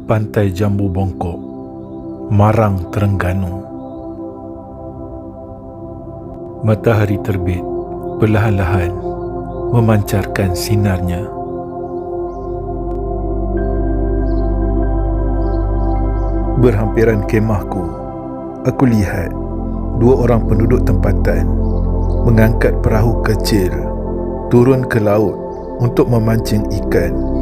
Pantai Jambu Bongkok, Marang, Terengganu. Matahari terbit perlahan-lahan memancarkan sinarnya. Berhampiran kemahku, aku lihat dua orang penduduk tempatan mengangkat perahu kecil turun ke laut untuk memancing ikan.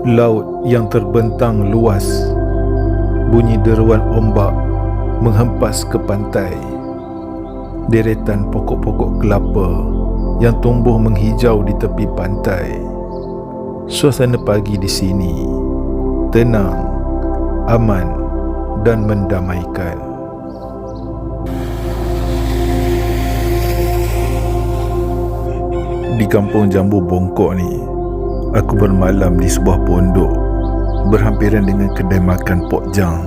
Laut yang terbentang luas, bunyi deruan ombak menghempas ke pantai. Deretan pokok-pokok kelapa yang tumbuh menghijau di tepi pantai. Suasana pagi di sini tenang, aman dan mendamaikan. Di kampung Jambu Bongkok ni, aku bermalam di sebuah pondok berhampiran dengan kedai makan Pok Jang.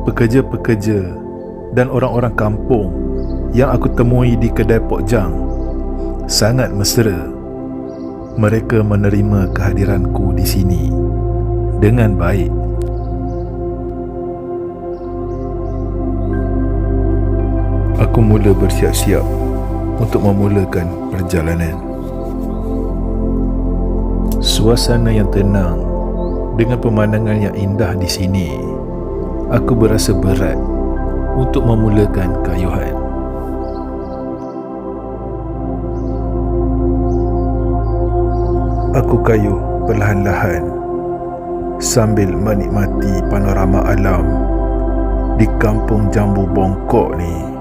Pekerja-pekerja dan orang-orang kampung yang aku temui di kedai Pok Jang sangat mesra. Mereka menerima kehadiranku di sini dengan baik. Aku mula bersiap-siap untuk memulakan perjalanan. Suasana yang tenang dengan pemandangan yang indah di sini, aku berasa berat untuk memulakan kayuhan. Aku kayuh perlahan-lahan sambil menikmati panorama alam di kampung Jambu Bongkok ni.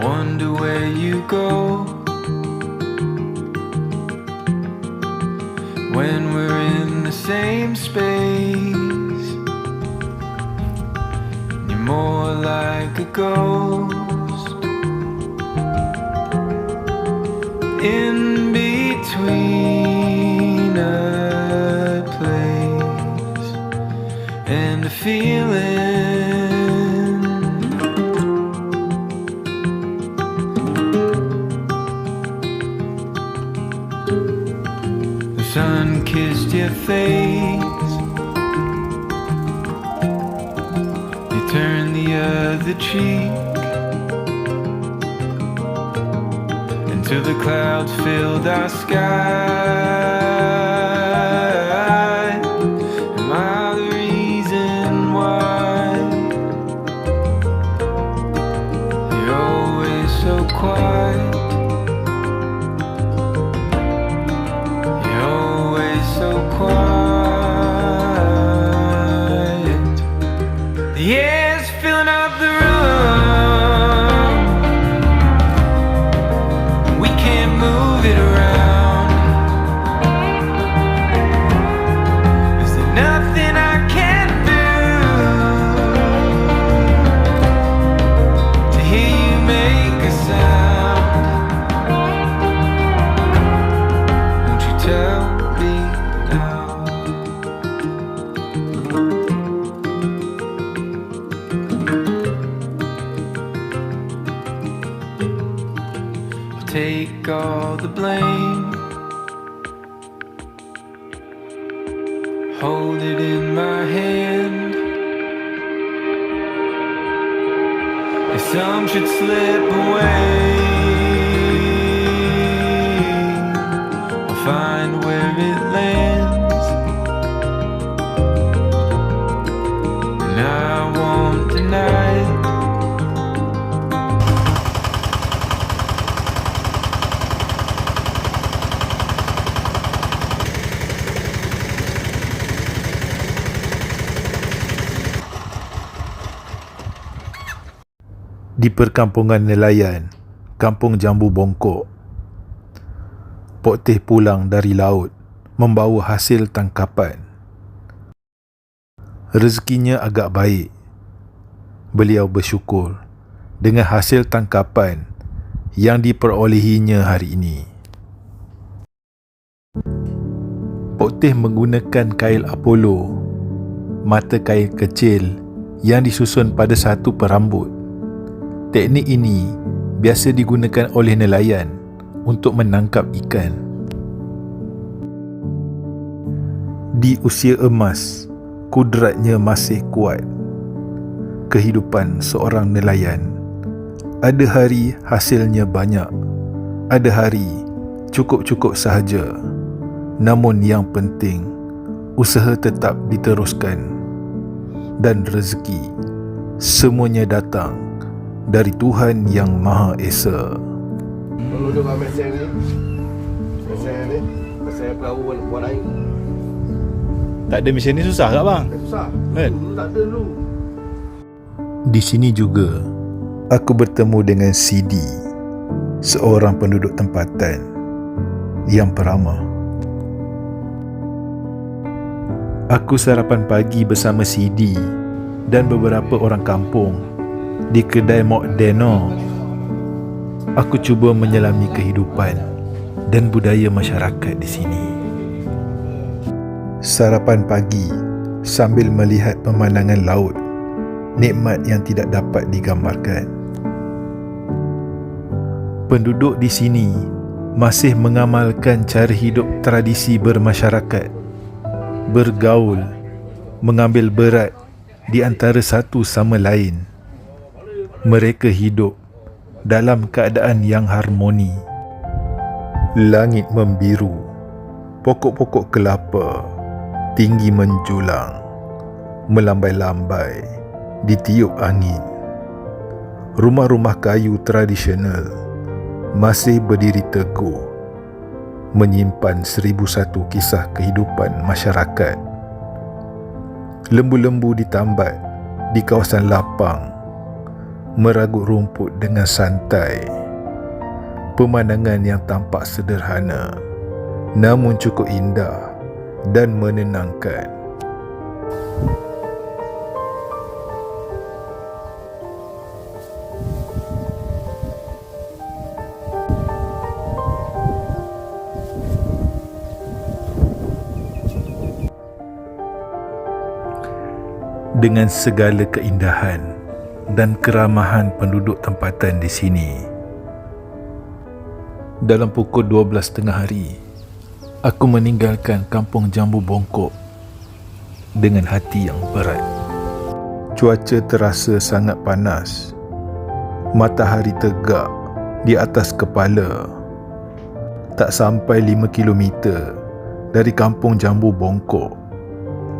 Wonder where you go when we're in the same space. You're more like a ghost in between a place and a feeling. Sun kissed your face, you turned the other cheek, until the clouds filled our sky. Am I the reason why you're always so quiet? So quiet. The air's filling up the room, we can't move it around. Is there nothing I can do to hear you make a sound? Won't you tell me now? I'll take all the blame, hold it in my hand. If some should slip away, I'll find where it lands, and I won't deny it. Di perkampungan nelayan, kampung Jambu Bongkok, Pok Teh pulang dari laut membawa hasil tangkapan. Rezekinya agak baik Beliau bersyukur dengan hasil tangkapan yang diperolehinya hari ini. Pok Teh menggunakan kail Apollo, mata kail kecil yang disusun pada satu perambut. Teknik ini biasa digunakan oleh nelayan untuk menangkap ikan. Di usia emas, kudratnya masih kuat. Kehidupan seorang nelayan, ada hari hasilnya banyak, ada hari cukup-cukup sahaja. Namun yang penting, usaha tetap diteruskan dan rezeki semuanya datang dari Tuhan Yang Maha Esa. Kalau duduk kat mesin ni, mesin perahu buat air. Tak ada mesin ni susah tak bang? Susah. Kan? Tak ada dulu. Di sini juga, aku bertemu dengan Sidi, seorang penduduk tempatan yang peramah. Aku sarapan pagi bersama Sidi dan beberapa orang kampung di kedai Mok Deno. Aku cuba menyelami kehidupan dan budaya masyarakat di sini. Sarapan pagi sambil melihat pemandangan laut, nikmat yang tidak dapat digambarkan. Penduduk di sini masih mengamalkan cara hidup tradisi bermasyarakat, bergaul, mengambil berat di antara satu sama lain. Mereka hidup dalam keadaan yang harmoni. Langit membiru, pokok-pokok kelapa tinggi menjulang, melambai-lambai ditiup angin. Rumah-rumah kayu tradisional masih berdiri teguh, menyimpan 1001 kisah kehidupan masyarakat. Lembu-lembu ditambat di kawasan lapang, meragut rumput dengan santai. Pemandangan yang tampak sederhana namun cukup indah dan menenangkan. Dengan segala keindahan dan keramahan penduduk tempatan di sini, dalam pukul 12.30 hari, aku meninggalkan kampung Jambu Bongkok dengan hati yang berat. Cuaca terasa sangat panas. Matahari tegak di atas kepala. Tak sampai 5 kilometer dari kampung Jambu Bongkok,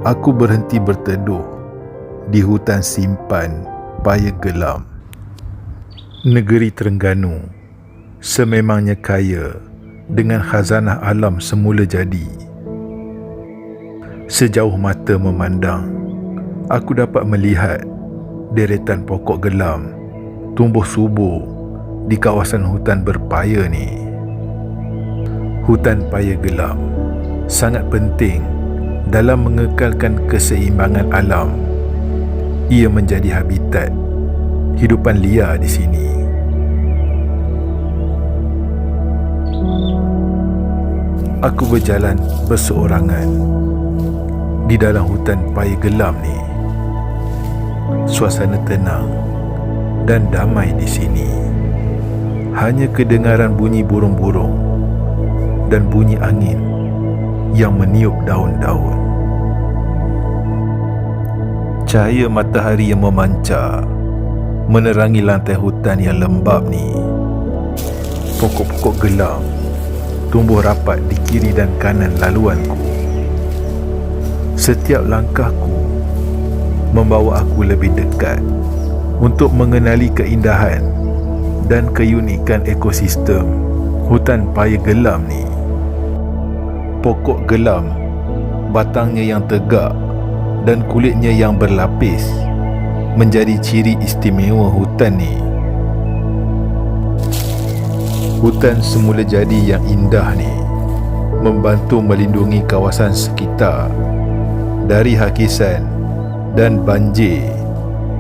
aku berhenti berteduh di hutan simpan Paya Gelam. Negeri Terengganu sememangnya kaya dengan khazanah alam semula jadi. Sejauh mata memandang, aku dapat melihat deretan pokok gelam tumbuh subur di kawasan hutan berpaya ni. Hutan Paya Gelam sangat penting dalam mengekalkan keseimbangan alam. Ia menjadi habitat hidupan liar di sini. Aku berjalan berseorangan di dalam hutan Paya Gelam ni. Suasana tenang dan damai di sini. Hanya kedengaran bunyi burung-burung dan bunyi angin yang meniup daun-daun. Cahaya matahari yang memancar menerangi lantai hutan yang lembab ni. Pokok-pokok gelam tumbuh rapat di kiri dan kanan laluanku. Setiap langkahku membawa aku lebih dekat untuk mengenali keindahan dan keunikan ekosistem hutan Paya Gelam ni. Pokok gelam, batangnya yang tegak dan kulitnya yang berlapis menjadi ciri istimewa hutan ni. Hutan semula jadi yang indah ni membantu melindungi kawasan sekitar dari hakisan dan banjir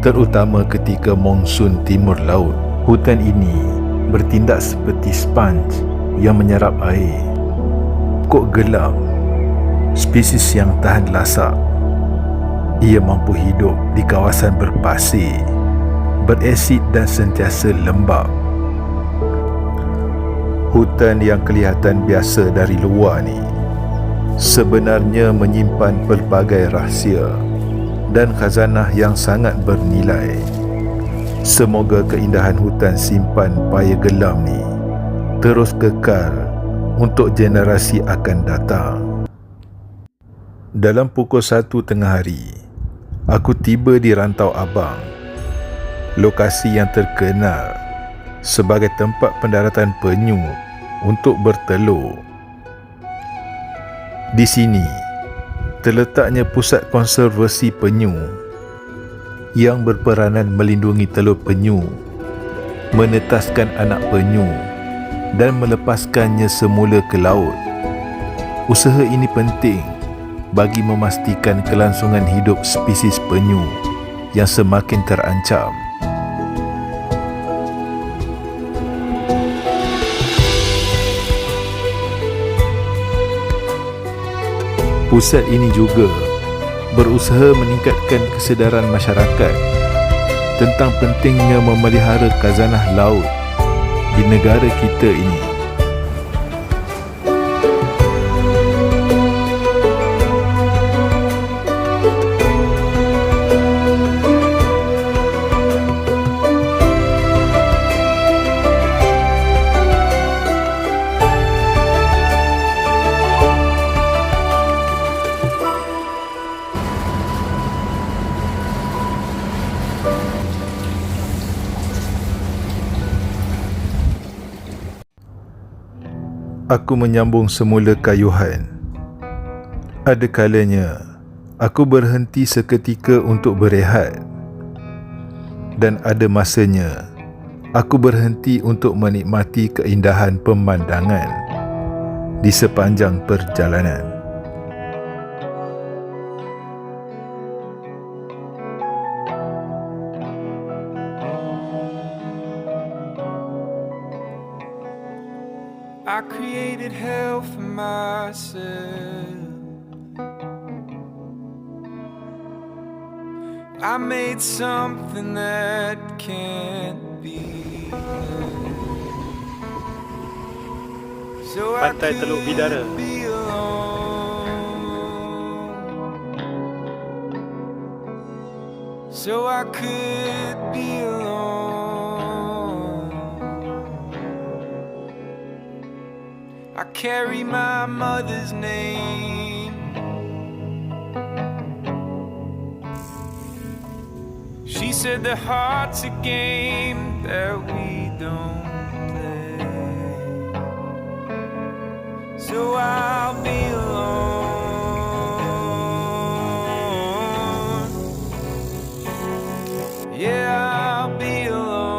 terutama ketika monsun timur laut. Hutan ini bertindak seperti sponge yang menyerap air. Kok gelap, spesies yang tahan lasak. Ia mampu hidup di kawasan berpasir, berasid dan sentiasa lembap. Hutan yang kelihatan biasa dari luar ni sebenarnya menyimpan pelbagai rahsia dan khazanah yang sangat bernilai. Semoga keindahan hutan simpan paya gelam ni terus kekal untuk generasi akan datang. Dalam pukul 1 tengah hari, aku tiba di Rantau Abang, lokasi yang terkenal sebagai tempat pendaratan penyu untuk bertelur. Di sini terletaknya pusat konservasi penyu yang berperanan melindungi telur penyu, menetaskan anak penyu dan melepaskannya semula ke laut. Usaha ini penting bagi memastikan kelangsungan hidup spesies penyu yang semakin terancam. Pusat ini juga berusaha meningkatkan kesedaran masyarakat tentang pentingnya memelihara khazanah laut di negara kita ini. Aku menyambung semula kayuhan. Ada kalanya aku berhenti seketika untuk berehat, dan ada masanya aku berhenti untuk menikmati keindahan pemandangan di sepanjang perjalanan. I created hell for myself. I made something that can't be. So I Pantai Teluk Bidara. could be alone. So I could be alone. I carry my mother's name. She said the heart's a game that we don't play. So I'll be alone. Yeah, I'll be alone.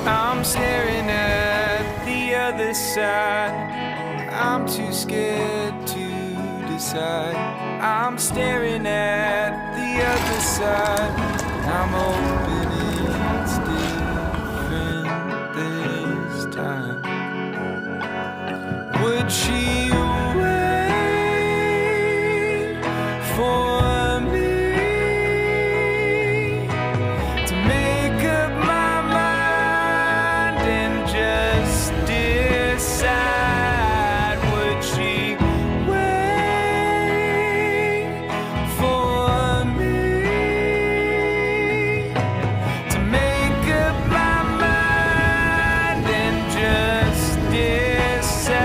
I'm staring at the other side. I'm too scared to decide. I'm staring at the other side. I'm hoping it's different this time. Would she wait for me to make up my mind and just decide? Would she wait for me to make up my mind and just decide?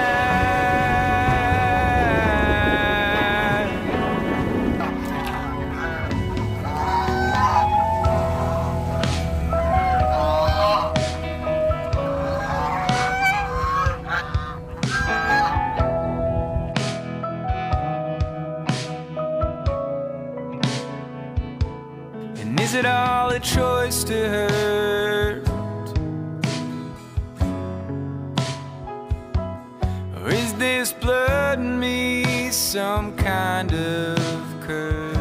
And is it all a choice to hurt? Or is this blood in me some kind of curse,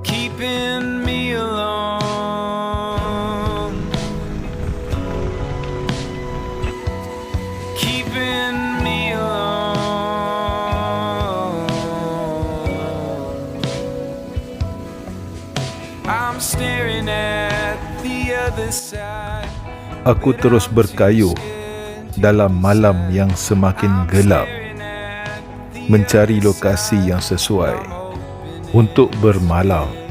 keeping me alone, keeping me alone. I'm staring at the other side. Aku terus berkayuh dalam malam yang semakin gelap, mencari lokasi yang sesuai untuk bermalam.